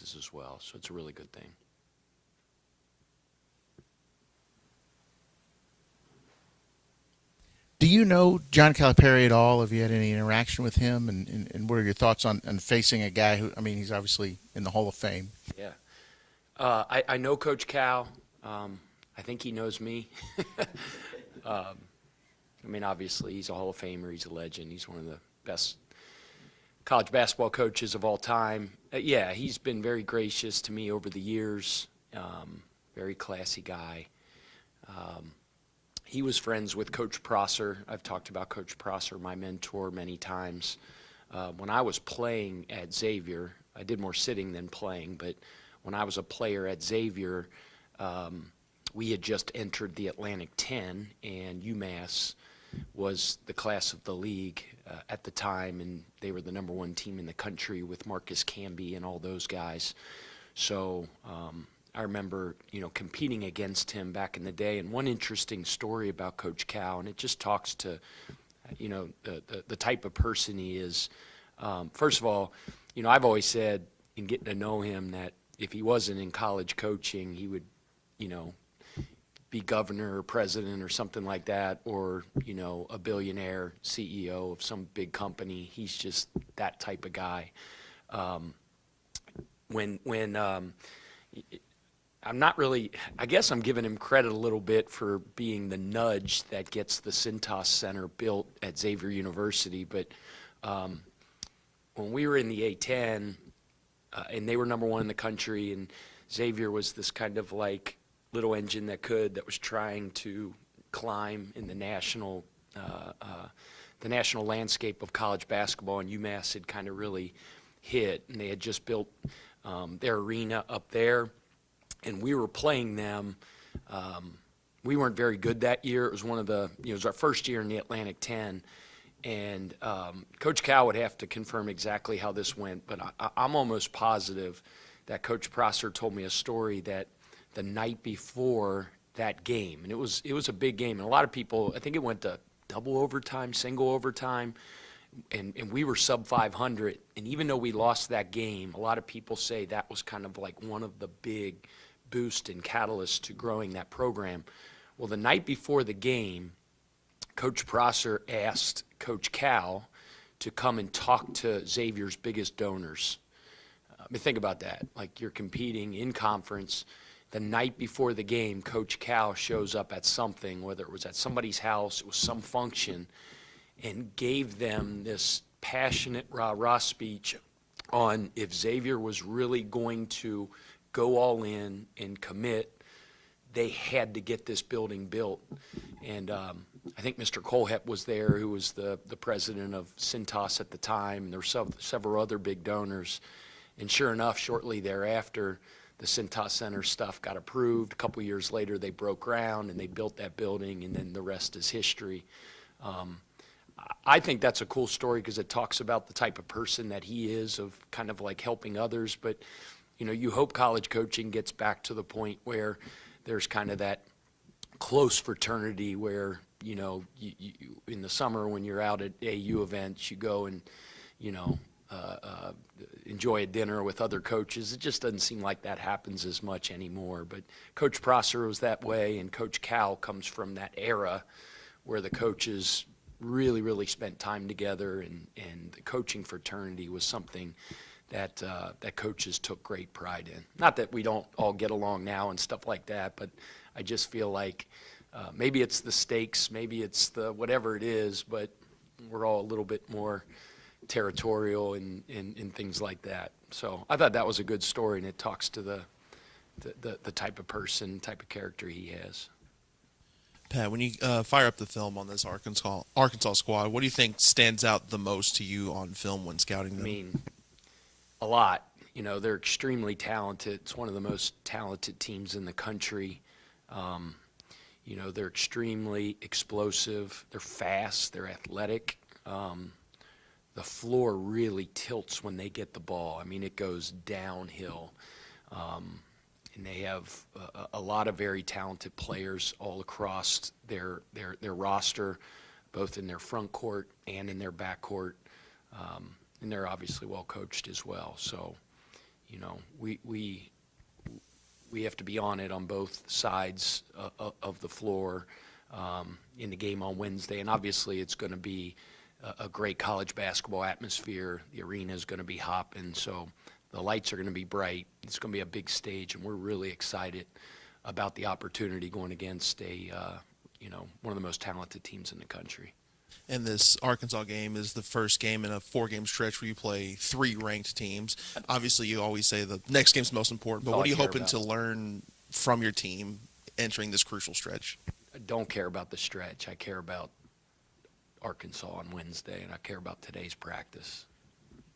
coaches as well. So it's a really good thing. Do you know John Calipari at all? Have you had any interaction with him? And what are your thoughts on facing a guy who, I mean, he's obviously in the Hall of Fame. Yeah. I know Coach Cal. I think he knows me. I mean, obviously, he's a Hall of Famer. He's a legend. He's one of the best college basketball coaches of all time. Yeah, he's been very gracious to me over the years. Very classy guy. He was friends with Coach Prosser. I've talked about Coach Prosser, my mentor, many times. When I was playing at Xavier, I did more sitting than playing, but when I was a player at Xavier, we had just entered the Atlantic 10, and UMass was the class of the league at the time, and they were the #1 team in the country with Marcus Camby and all those guys. So I remember, competing against him back in the day. And one interesting story about Coach Cal, and it just talks to, the type of person he is. First of all, I've always said in getting to know him that if he wasn't in college coaching, he would, be governor or president or something like that, or, a billionaire CEO of some big company. He's just that type of guy. I'm not really, I guess I'm giving him credit a little bit for being the nudge that gets the Cintas Center built at Xavier University. But when we were in the A-10, and they were #1 in the country, and Xavier was this kind of like little engine that was trying to climb in the national landscape of college basketball, and UMass had kind of really hit, and they had just built their arena up there. And we were playing them. We weren't very good that year. It was it was our first year in the Atlantic 10. And Coach Cal would have to confirm exactly how this went, but I'm almost positive that Coach Prosser told me a story that the night before that game, and it was a big game, and a lot of people, I think it went to double overtime, single overtime, and we were sub 500. And even though we lost that game, a lot of people say that was kind of like one of the big boost and catalyst to growing that program. Well, the night before the game, Coach Prosser asked Coach Cal to come and talk to Xavier's biggest donors. I mean, think about that. Like, you're competing in conference. The night before the game, Coach Cal shows up at something, whether it was at somebody's house, it was some function, and gave them this passionate rah-rah speech on if Xavier was really going to go all in and commit, they had to get this building built. And I think Mr. Colhep was there, who was the president of Cintas at the time, and there were several other big donors. And sure enough, shortly thereafter, the Cintas Center stuff got approved. A couple years later, they broke ground, and they built that building, and then the rest is history. I think that's a cool story because it talks about the type of person that he is, of kind of like helping others. But you hope college coaching gets back to the point where there's kind of that close fraternity where, you in the summer when you're out at AU events, you go and, enjoy a dinner with other coaches. It just doesn't seem like that happens as much anymore. But Coach Prosser was that way, and Coach Cal comes from that era where the coaches really, really spent time together, and the coaching fraternity was something that coaches took great pride in. Not that we don't all get along now and stuff like that, but I just feel like maybe it's the stakes, maybe it's the whatever it is, but we're all a little bit more territorial and things like that. So I thought that was a good story, and it talks to the type of person, type of character he has. Pat, when you fire up the film on this Arkansas squad, what do you think stands out the most to you on film when scouting them? I mean, a lot. They're extremely talented. It's one of the most talented teams in the country. They're extremely explosive. They're fast. They're athletic. The floor really tilts when they get the ball. I mean, it goes downhill. And they have a lot of very talented players all across their roster, both in their front court and in their back court. And they're obviously well coached as well. So, we have to be on it on both sides of the floor in the game on Wednesday. And obviously it's going to be a great college basketball atmosphere. The arena is going to be hopping, so the lights are going to be bright. It's going to be a big stage, and we're really excited about the opportunity going against one of the most talented teams in the country. And this Arkansas game is the first game in a 4-game stretch where you play 3 ranked teams. Obviously, you always say the next game's the most important, but All what are I you care hoping about. to learn from your team entering this crucial stretch? I don't care about the stretch. I care about Arkansas on Wednesday, and I care about today's practice.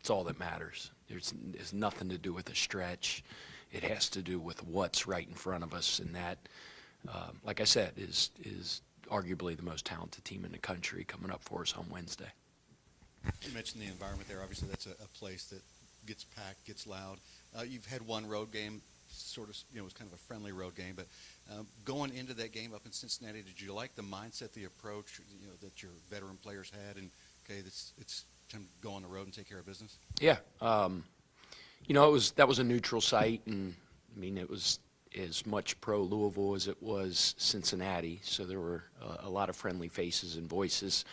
It's all that matters. There's nothing to do with the stretch. It has to do with what's right in front of us, and that, like I said, is arguably the most talented team in the country coming up for us on Wednesday. You mentioned the environment there. Obviously, that's a place that gets packed, gets loud. You've had one road game, sort of, it was kind of a friendly road game, but going into that game up in Cincinnati, did you like the mindset, the approach, that your veteran players had, and okay, it's time to go on the road and take care of business? Yeah, that was a neutral site, and I mean it was as much pro Louisville as it was Cincinnati, so there were a lot of friendly faces and voices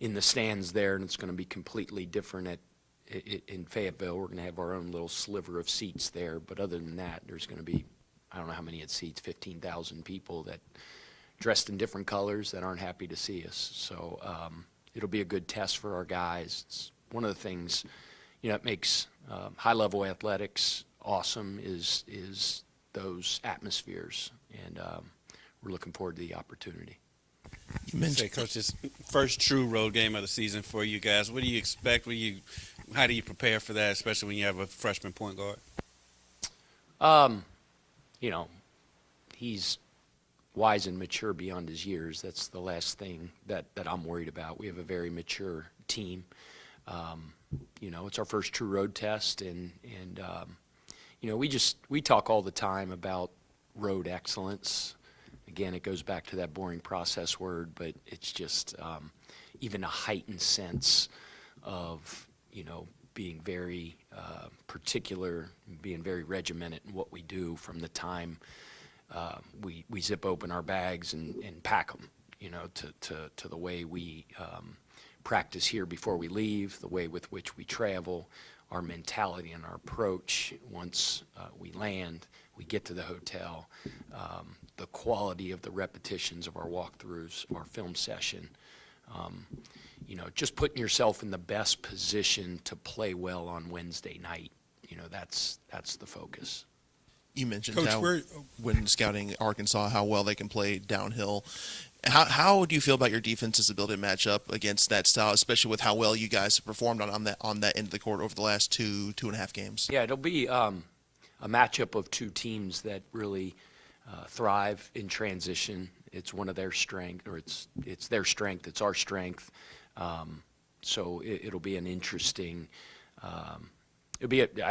in the stands there, and it's going to be completely different in Fayetteville. We're going to have our own little sliver of seats there, but other than that, there's going to be, I don't know how many it seats, 15,000 people that dressed in different colors that aren't happy to see us. So it'll be a good test for our guys. It's one of the things, that makes high-level athletics awesome is those atmospheres, and we're looking forward to the opportunity. You mentioned Say, Coach, this first true road game of the season for you guys. What do you expect? How do you prepare for that, especially when you have a freshman point guard? He's wise and mature beyond his years. That's the last thing that I'm worried about. We have a very mature team. It's our first true road test, and we talk all the time about road excellence. Again, it goes back to that boring process word, but it's just even a heightened sense of, being very particular, being very regimented in what we do from the time we zip open our bags and pack them, to the way we practice here before we leave, the way with which we travel, our mentality and our approach once we land, we get to the hotel, the quality of the repetitions of our walkthroughs, our film session, just putting yourself in the best position to play well on Wednesday night. That's the focus. You mentioned Coach, how when scouting Arkansas, how well they can play downhill. How do you feel about your defense's ability to match up against that style, especially with how well you guys have performed on that end of the court over the last two and a half games? Yeah, it'll be a matchup of two teams that really thrive in transition. It's one of their strength, or it's their strength. It's our strength. So it'll be an interesting. I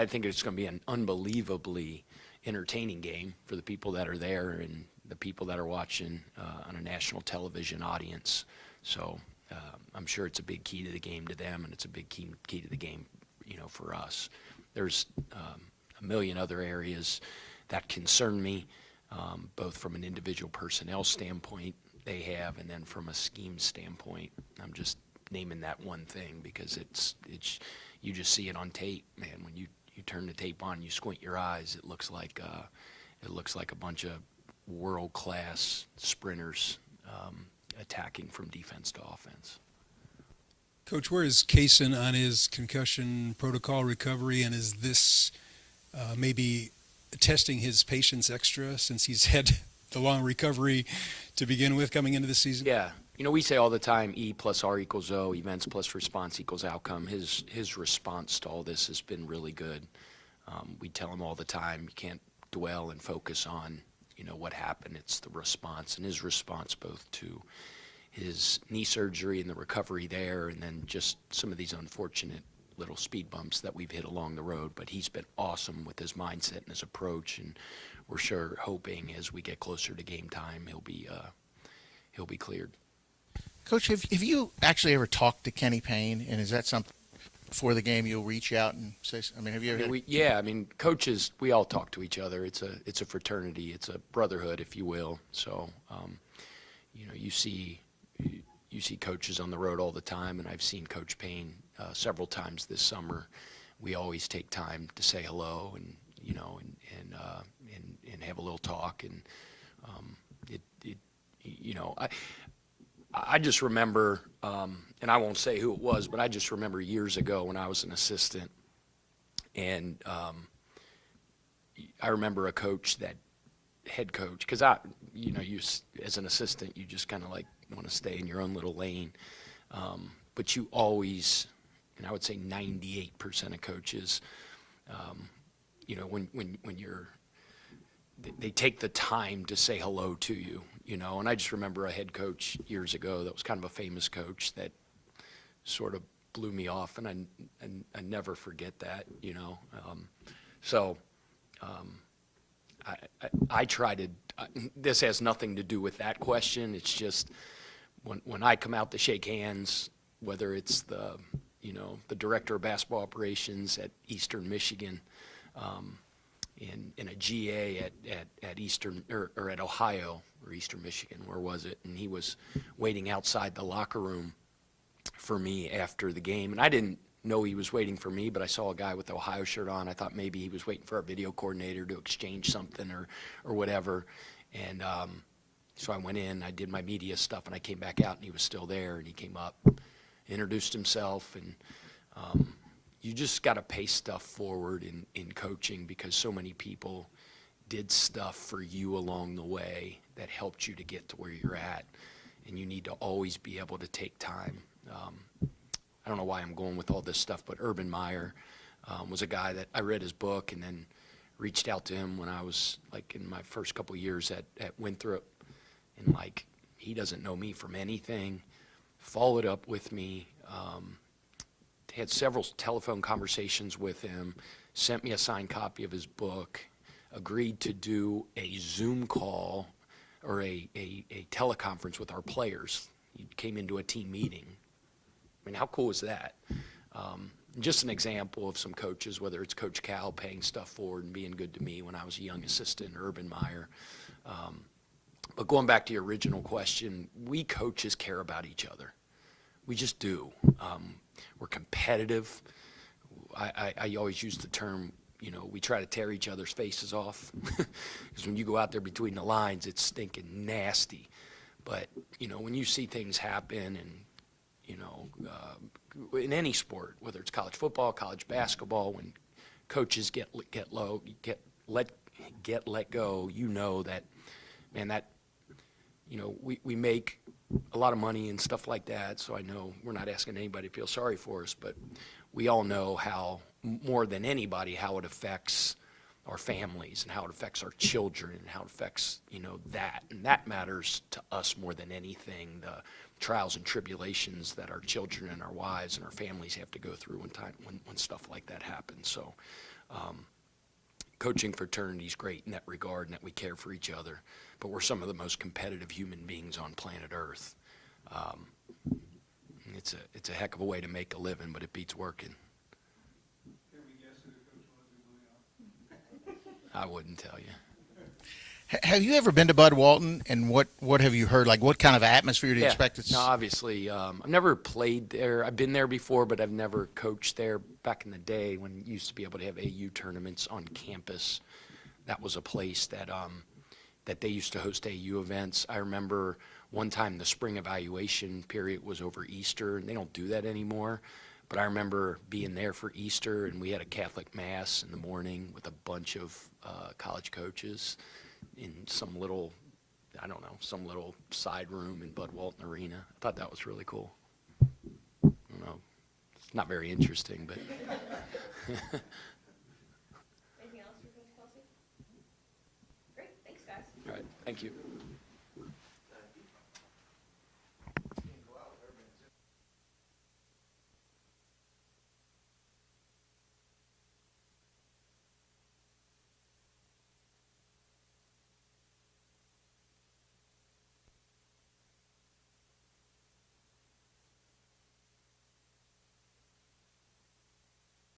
think it's going to be an unbelievably entertaining game for the people that are there and the people that are watching on a national television audience. So I'm sure it's a big key to the game to them, and it's a big key to the game, for us. There's a million other areas that concern me, both from an individual personnel standpoint they have, and then from a scheme standpoint. I'm just naming that one thing because it's you just see it on tape, man. When you turn the tape on, you squint your eyes, it looks like a bunch of world-class sprinters attacking from defense to offense. Coach, where is Kaysen on his concussion protocol recovery, and is this maybe testing his patience extra since he's had the long recovery to begin with coming into the season? Yeah. We say all the time, E plus R equals O, events plus response equals outcome. His response to all this has been really good. We tell him all the time, you can't dwell and focus on, what happened. It's the response, and his response both to his knee surgery and the recovery there, and then just some of these unfortunate little speed bumps that we've hit along the road. But he's been awesome with his mindset and his approach, and we're sure hoping as we get closer to game time, he'll be cleared. Coach, have you actually ever talked to Kenny Payne, and is that something before the game you'll reach out and say, I mean, have you ever had, I mean, coaches, we all talk to each other. It's a fraternity. It's a brotherhood, if you will. So, you see coaches on the road all the time, and I've seen Coach Payne several times this summer. We always take time to say hello and have a little talk. And I just remember, and I won't say who it was, but I just remember years ago when I was an assistant, and I remember a coach, that head coach, because you as an assistant, you just kind of like want to stay in your own little lane, but you always, and I would say 98% of coaches, when they take the time to say hello to you, and I just remember a head coach years ago that was kind of a famous coach that sort of blew me off, and I never forget that, I try to, this has nothing to do with that question. It's just when I come out to shake hands, whether it's the director of basketball operations at Eastern Michigan, in a GA at Eastern or at Ohio or Eastern Michigan, where was it? And he was waiting outside the locker room for me after the game, and I didn't know he was waiting for me, but I saw a guy with the Ohio shirt on. I thought maybe he was waiting for our video coordinator to exchange something or whatever. And so I went in, I did my media stuff, and I came back out, and he was still there. And he came up, introduced himself, and you just got to pay stuff forward in coaching, because so many people did stuff for you along the way that helped you to get to where you're at, and you need to always be able to take time. I don't know why I'm going with all this stuff, but Urban Meyer was a guy that I read his book and then reached out to him when I was like in my first couple of years at Winthrop, and like, he doesn't know me from anything, followed up with me, had several telephone conversations with him, sent me a signed copy of his book, agreed to do a Zoom call or a teleconference with our players. He came into a team meeting. I mean, how cool is that? Just an example of some coaches, whether it's Coach Cal paying stuff forward and being good to me when I was a young assistant, Urban Meyer. But going back to your original question, we coaches care about each other. We just do. We're competitive. I always use the term, we try to tear each other's faces off, because when you go out there between the lines, it's stinking nasty. But, when you see things happen, and, in any sport, whether it's college football, college basketball, when coaches get let go, that, man, we make a lot of money and stuff like that, so I know we're not asking anybody to feel sorry for us, but we all know how, more than anybody, how it affects our families and how it affects our children and how it affects, that. And that matters to us more than anything, the trials and tribulations that our children and our wives and our families have to go through when stuff like that happens. So coaching fraternity is great in that regard, and that we care for each other, but we're some of the most competitive human beings on planet Earth. It's a heck of a way to make a living, but it beats working. I wouldn't tell you. have you ever been to Bud Walton, and what have you heard? Like, what kind of atmosphere do you expect? No, obviously, I've never played there. I've been there before, but I've never coached there. Back in the day when you used to be able to have AU tournaments on campus, that was a place that they used to host AU events. I remember one time the spring evaluation period was over Easter, and they don't do that anymore. But I remember being there for Easter, and we had a Catholic Mass in the morning with a bunch of college coaches in some little side room in Bud Walton Arena. I thought that was really cool. I don't know. It's not very interesting, but. Anything else for Coach Kelsey? Great, thanks, guys. All right, thank you.